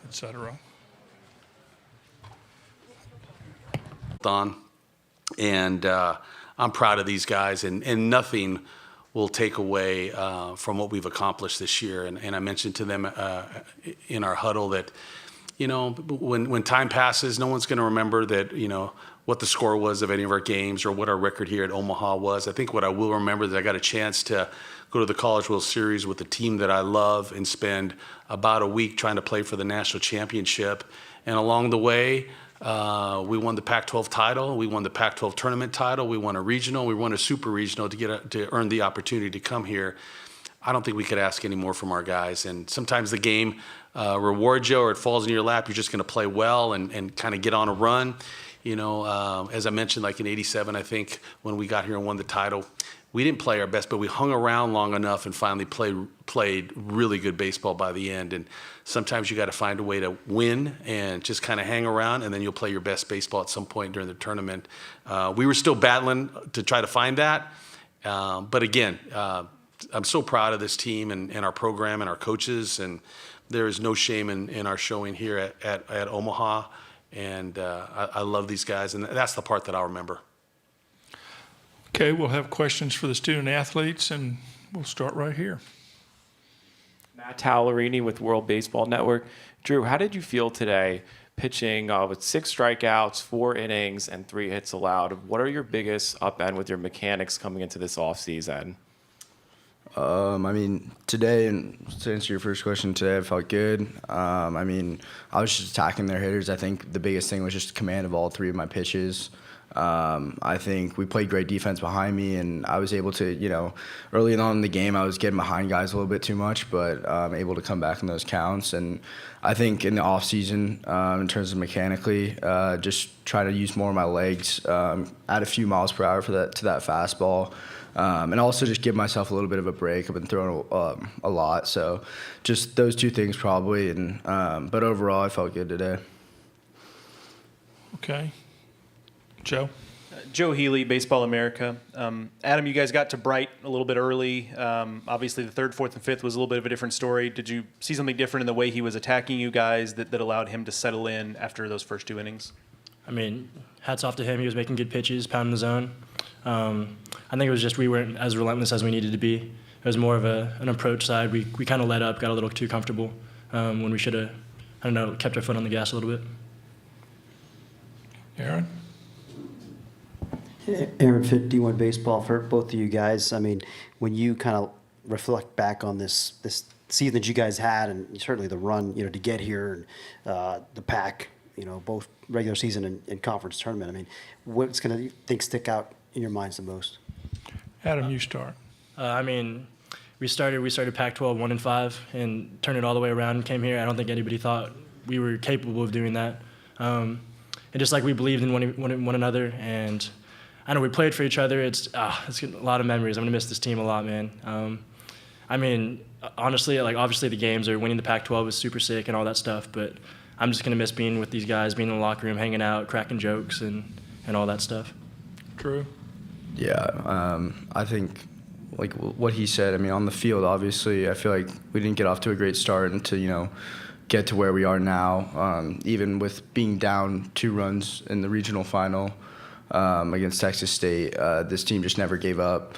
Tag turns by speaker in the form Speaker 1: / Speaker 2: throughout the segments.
Speaker 1: etc.
Speaker 2: On, and I'm proud of these guys, and nothing will take away from what we've accomplished this year. And I mentioned to them in our huddle that, when time passes, no one's going to remember that, what the score was of any of our games or what our record here at Omaha was. I think what I will remember is I got a chance to go to the College World Series with a team that I love and spend about a week trying to play for the national championship. And along the way, we won the Pac-12 title, we won the Pac-12 tournament title, we won a regional, we won a super regional to earn the opportunity to come here. I don't think we could ask any more from our guys. And sometimes the game rewards you, or it falls in your lap. You're just going to play well and kind of get on a run. As I mentioned, like in '87, I think when we got here and won the title, we didn't play our best, but we hung around long enough and finally played really good baseball by the end. And sometimes you got to find a way to win and just kind of hang around, and then you'll play your best baseball at some point during the tournament. We were still battling to try to find that. But again, I'm so proud of this team and our program and our coaches, and there is no shame in our showing here at Omaha. And I love these guys, and that's the part that I'll remember.
Speaker 1: Okay, we'll have questions for the student athletes, and we'll start right here.
Speaker 3: Matt Tallerini with World Baseball Network. Drew, how did you feel today pitching with 6 strikeouts, 4 innings, and 3 hits allowed? What are your biggest upend with your mechanics coming into this offseason?
Speaker 4: Today, and to answer your first question, today I felt good. I was just attacking their hitters. I think the biggest thing was just command of all 3 of my pitches. I think we played great defense behind me, and I was able to, early on in the game, I was getting behind guys a little bit too much, but able to come back in those counts. And I think in the off season, in terms of mechanically, just try to use more of my legs, add a few miles per hour to that fastball. And also just give myself a little bit of a break. I've been throwing a lot, so just those 2 things probably. And but overall, I felt good today.
Speaker 1: Okay. Joe?
Speaker 5: Joe Healy, Baseball America. Adam, you guys got to Bright a little bit early. Obviously, the 3rd, 4th, and 5th was a little bit of a different story. Did you see something different in the way he was attacking you guys that allowed him to settle in after those first 2 innings?
Speaker 6: Hats off to him. He was making good pitches, pounding the zone. I think it was just we weren't as relentless as we needed to be. It was more of an approach side. We kind of let up, got a little too comfortable when we should have, kept our foot on the gas a little bit.
Speaker 1: Aaron?
Speaker 7: Aaron Fitt, D1 Baseball, for both of you guys. When you kind of reflect back on this season that you guys had, and certainly the run, to get here, and the pack, both regular season and conference tournament. What's going to think stick out in your minds the most?
Speaker 1: Adam, you start.
Speaker 6: We started Pac-12 1-5 and turned it all the way around and came here. I don't think anybody thought we were capable of doing that. And just like we believed in one another, and I know we played for each other. It's a lot of memories. I'm gonna miss this team a lot, man. Honestly, obviously the games or winning the Pac-12 was super sick and all that stuff, but I'm just gonna miss being with these guys, being in the locker room, hanging out, cracking jokes, and all that stuff.
Speaker 1: Drew?
Speaker 4: Yeah, I think what he said. On the field, obviously, I feel like we didn't get off to a great start and to get to where we are now. Even with being down 2 runs in the regional final against Texas State, this team just never gave up.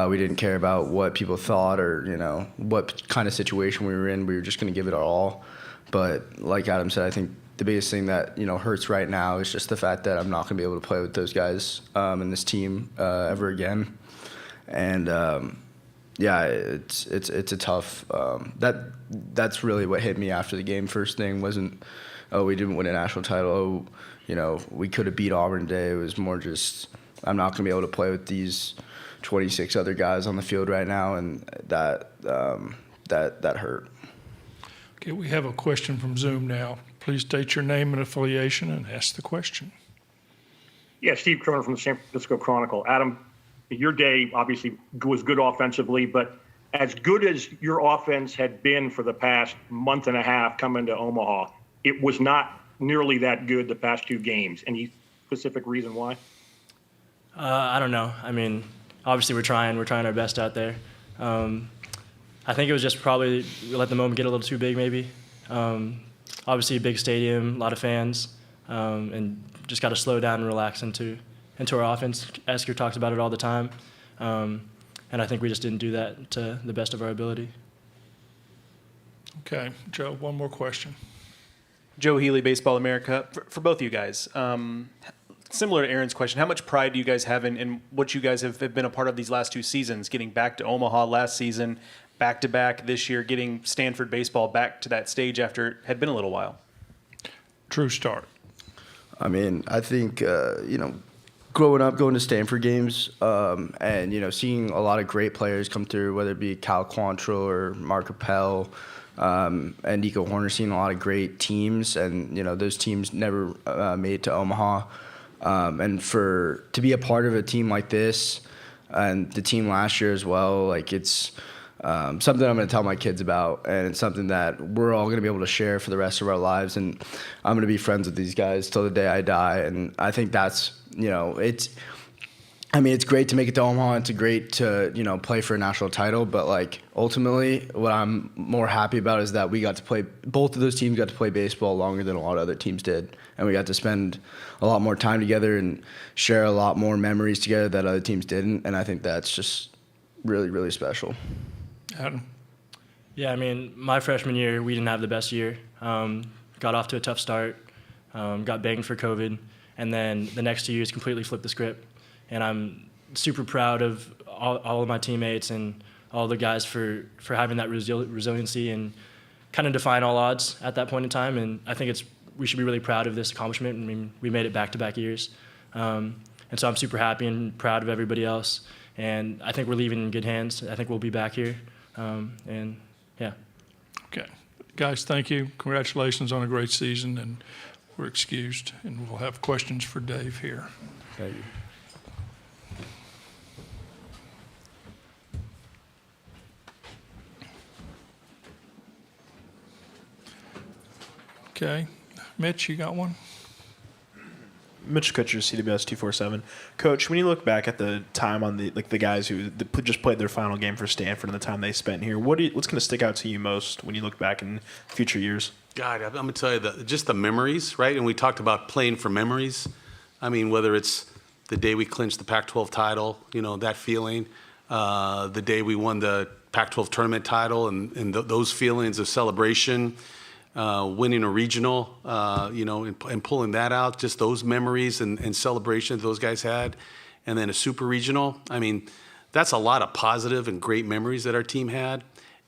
Speaker 4: We didn't care about what people thought or what kind of situation we were in. We were just going to give it our all. But like Adam said, I think the biggest thing that hurts right now is just the fact that I'm not going to be able to play with those guys and this team ever again. And it's a tough. That's really what hit me after the game. First thing wasn't, we didn't win a national title. We could have beat Auburn today. It was more just, I'm not going to be able to play with these 26 other guys on the field right now, and that hurt.
Speaker 1: Okay, we have a question from Zoom now. Please state your name and affiliation and ask the question.
Speaker 8: Yeah, Steve Cronin from the San Francisco Chronicle. Adam, your day obviously was good offensively, but as good as your offense had been for the past month and a half coming to Omaha, it was not nearly that good the past 2 games. Any specific reason why?
Speaker 6: I don't know. Obviously we're trying our best out there. I think it was just probably we let the moment get a little too big maybe. obviously a big stadium, a lot of fans, and just got to slow down and relax into our offense. Esker talks about it all the time, and I think we just didn't do that to the best of our ability.
Speaker 1: Okay, Joe, one more question.
Speaker 5: Joe Healy, Baseball America. For both of you guys, similar to Aaron's question, how much pride do you guys have in what you guys have been a part of these last 2 seasons, getting back to Omaha last season, back-to-back this year, getting Stanford baseball back to that stage after it had been a little while?
Speaker 1: True start.
Speaker 4: I mean, I think, growing up, going to Stanford games, and, seeing a lot of great players come through, whether it be Cal Quantrill or Mark Appel, and Nico Horner, seeing a lot of great teams, and, those teams never made it to Omaha. And to be a part of a team like this and the team last year as well, like it's something I'm going to tell my kids about, and it's something that we're all going to be able to share for the rest of our lives. And I'm going to be friends with these guys till the day I die. And I think that's, it's great to make it to Omaha. It's great to, play for a national title. But, like, ultimately, what I'm more happy about is that we got to play – both of those teams got to play baseball longer than a lot of other teams did. And we got to spend a lot more time together and share a lot more memories together that other teams didn't. And I think that's just really, really special.
Speaker 1: Adam?
Speaker 6: Yeah, I mean, my freshman year, we didn't have the best year. Got off to a tough start, got banged for COVID, and then the next 2 years completely flipped the script. And I'm super proud of all of my teammates and all the guys for having that resiliency and kind of defying all odds at that point in time. And I think we should be really proud of this accomplishment. I mean, we made it back-to-back years. And so I'm super happy and proud of everybody else. And I think we're leaving in good hands. I think we'll be back here. And yeah.
Speaker 1: Okay. Guys, thank you. Congratulations on a great season, and we're excused. And we'll have questions for Dave here.
Speaker 4: Thank you.
Speaker 1: Okay. Mitch, you got one?
Speaker 9: Mitch Kutcher, CWS 247. Coach, when you look back at the time on the guys who just played their final game for Stanford and the time they spent here, what's going to stick out to you most when you look back in future years?
Speaker 2: God, I'm going to tell you just the memories, right? And we talked about playing for memories. I mean, whether it's the day we clinched the Pac-12 title, that feeling, the day we won the Pac-12 tournament title, and those feelings of celebration. Winning a regional, and pulling that out, just those memories and celebrations those guys had, and then a super regional. I mean, that's a lot of positive and great memories that our team had.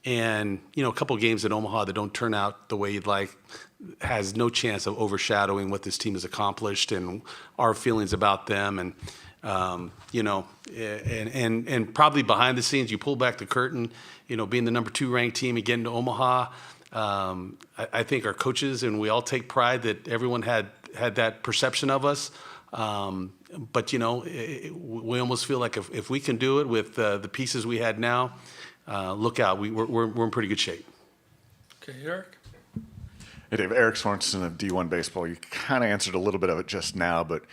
Speaker 2: And, a couple of games at Omaha that don't turn out the way you'd like has no chance of overshadowing what this team has accomplished and our feelings about them. And, and probably behind the scenes, you pull back the curtain, being the number 2 ranked team and getting to Omaha. I think our coaches, and we all take pride that everyone had that perception of us. But, we almost feel like if we can do it with the pieces we had now, look out. We're in pretty good shape.
Speaker 1: Okay, Eric?
Speaker 10: Hey, Dave. Eric Sorensen of D1 Baseball. You kind of answered a little bit of it just now, but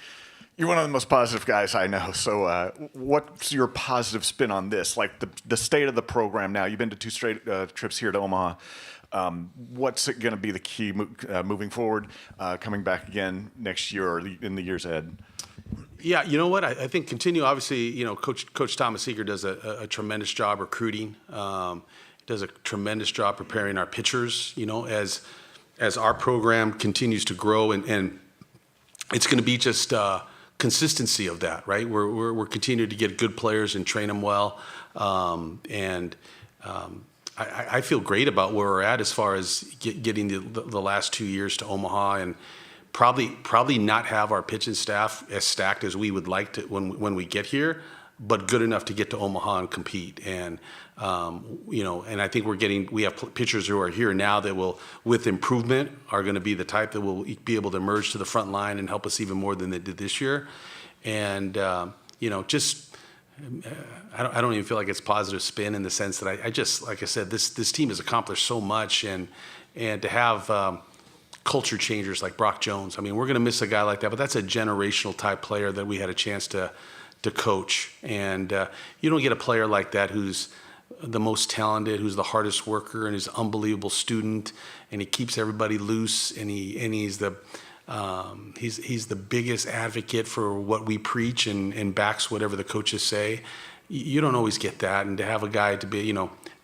Speaker 10: you're one of the most positive guys I know. So what's your positive spin on this? Like the state of the program now. You've been to 2 straight trips here to Omaha. What's it going to be the key moving forward, coming back again next year or in the years ahead?
Speaker 2: Yeah, you know what? I think continue. Obviously, Coach Thomas Seeger does a tremendous job recruiting. Does a tremendous job preparing our pitchers. As our program continues to grow, and it's going to be just consistency of that, right? We're continuing to get good players and train them well, I feel great about where we're at as far as getting the last 2 years to Omaha, and probably not have our pitching staff as stacked as we would like to when we get here, but good enough to get to Omaha and compete. And and I think we have pitchers who are here now that will, with improvement, are going to be the type that will be able to emerge to the front line and help us even more than they did this year. And I don't even feel like it's positive spin in the sense that I just, like I said, this team has accomplished so much, and to have culture changers like Brock Jones. I mean, we're going to miss a guy like that, but that's a generational type player that we had a chance to coach. And you don't get a player like that who's the most talented, who's the hardest worker, and he's an unbelievable student, and he keeps everybody loose, and he's the biggest advocate for what we preach and backs whatever the coaches say. You don't always get that, and to have a guy to be,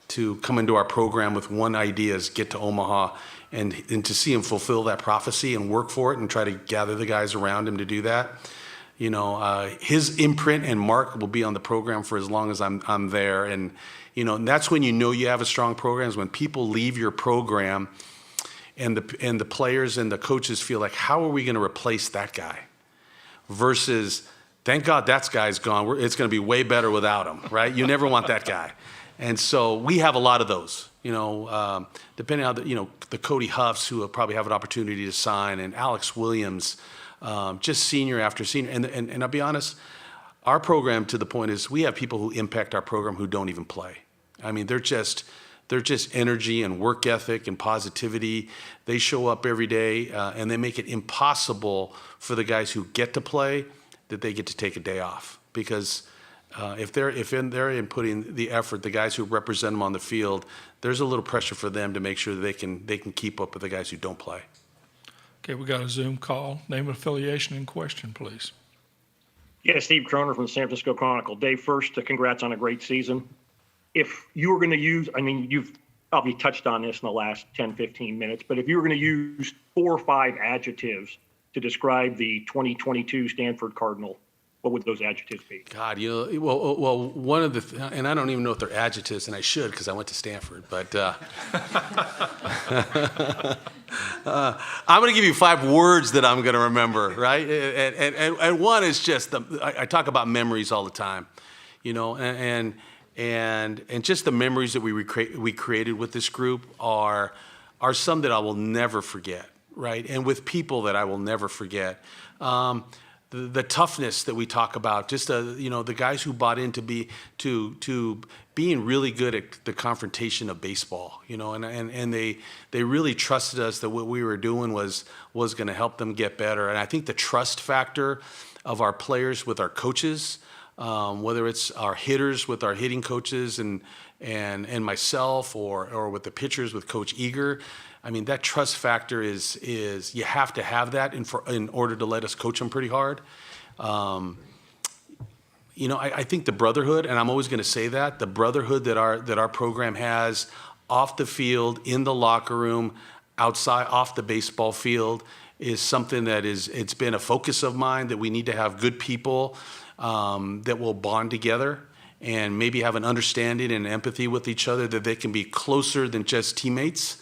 Speaker 2: to come into our program with one idea is get to Omaha, and to see him fulfill that prophecy and work for it and try to gather the guys around him to do that. His imprint and mark will be on the program for as long as I'm there. And, and that's when you have a strong program, is when people leave your program and the players and the coaches feel like, how are we going to replace that guy? Versus, thank God that guy's gone. It's going to be way better without him, right? You never want that guy. And so we have a lot of those, depending on the Cody Huffs, who will probably have an opportunity to sign, and Alex Williams, just senior after senior. And I'll be honest, our program, to the point is, we have people who impact our program who don't even play. I mean, they're just energy and work ethic and positivity. They show up every day, and they make it impossible for the guys who get to play that they get to take a day off, because if they're inputting the effort, the guys who represent them on the field, there's a little pressure for them to make sure that they can keep up with the guys who don't play.
Speaker 1: Okay, we got a Zoom call. Name, affiliation, and question, please.
Speaker 8: Yeah, Steve Kroner from the San Francisco Chronicle. Dave, first, congrats on a great season. If you were going to use, you've probably touched on this in the last 10, 15 minutes, but if you were going to use 4 or 5 adjectives to describe the 2022 Stanford Cardinal, what would those adjectives be?
Speaker 2: God, well, one of the, and I don't even know if they're adjectives, and I should, because I went to Stanford, but I'm going to give you 5 words that I'm going to remember, right? And one is just, I talk about memories all the time, and just the memories that we created with this group are some that I will never forget, right? And with people that I will never forget. The toughness that we talk about, just the guys who bought into being really good at the confrontation of baseball, and they really trusted us that what we were doing was going to help them get better. And I think the trust factor of our players with our coaches, whether it's our hitters with our hitting coaches and myself, or with the pitchers with Coach Eager. I mean, that trust factor is you have to have that in order to let us coach them pretty hard. I think the brotherhood, and I'm always going to say that, the brotherhood that our program has off the field, in the locker room, outside, off the baseball field, is something that it's been a focus of mine, that we need to have good people that will bond together and maybe have an understanding and empathy with each other, that they can be closer than just teammates.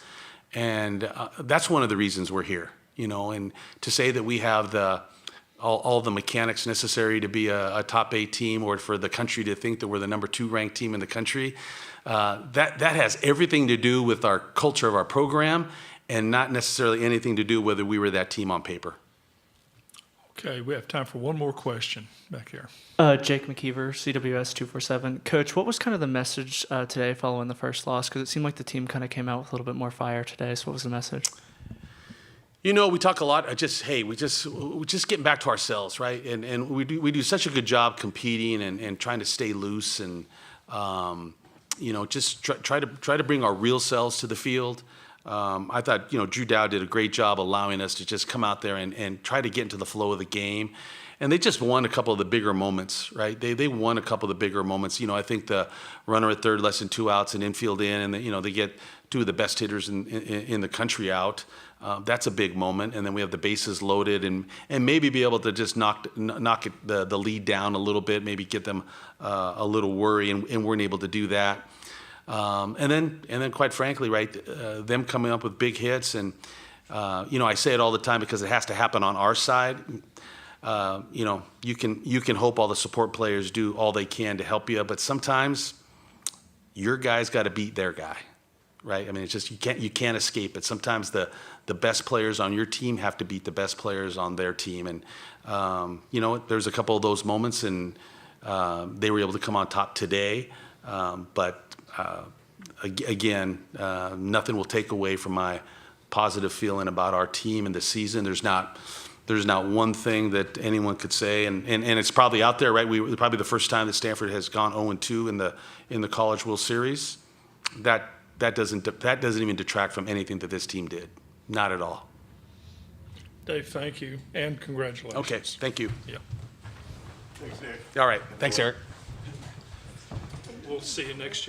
Speaker 2: And that's one of the reasons we're here, and to say that we have all the mechanics necessary to be a top 8 team, or for the country to think that we're the number 2 ranked team in the country, that has everything to do with our culture of our program, and not necessarily anything to do whether we were that team on paper.
Speaker 1: Okay, we have time for one more question back here.
Speaker 11: Jake McKeever, CWS 247. Coach, what was kind of the message today following the first loss? Because it seemed like the team kind of came out with a little bit more fire today. So what was the message?
Speaker 2: We talk a lot. We're just getting back to ourselves, right? And we do such a good job competing and trying to stay loose, and just try to bring our real selves to the field. I thought, Drew Dow did a great job allowing us to just come out there and try to get into the flow of the game. And they just won a couple of the bigger moments, right? They won a couple of the bigger moments. I think the runner at third, less than 2 outs, and infield in, and they get 2 of the best hitters in the country out. That's a big moment. And then we have the bases loaded, and maybe be able to just knock the lead down a little bit, maybe get them a little worry, and weren't able to do that. And then quite frankly, right, them coming up with big hits, and I say it all the time because it has to happen on our side. You can hope all the support players do all they can to help you, but sometimes your guy's got to beat their guy, right? I mean, it's just you can't escape it. Sometimes the best players on your team have to beat the best players on their team, and there's a couple of those moments, and they were able to come on top today, but. Again, nothing will take away from my positive feeling about our team and the season. There's not There's not one thing that anyone could say, and it's probably out there, right? Probably the first time that Stanford has gone 0-2 in the College World Series. That doesn't even detract from anything that this team did. Not at all.
Speaker 1: Dave, thank you, and congratulations.
Speaker 2: Okay, thank you.
Speaker 1: Yeah.
Speaker 10: Thanks, Dave.
Speaker 2: All right, thanks, Eric.
Speaker 1: We'll see you next year.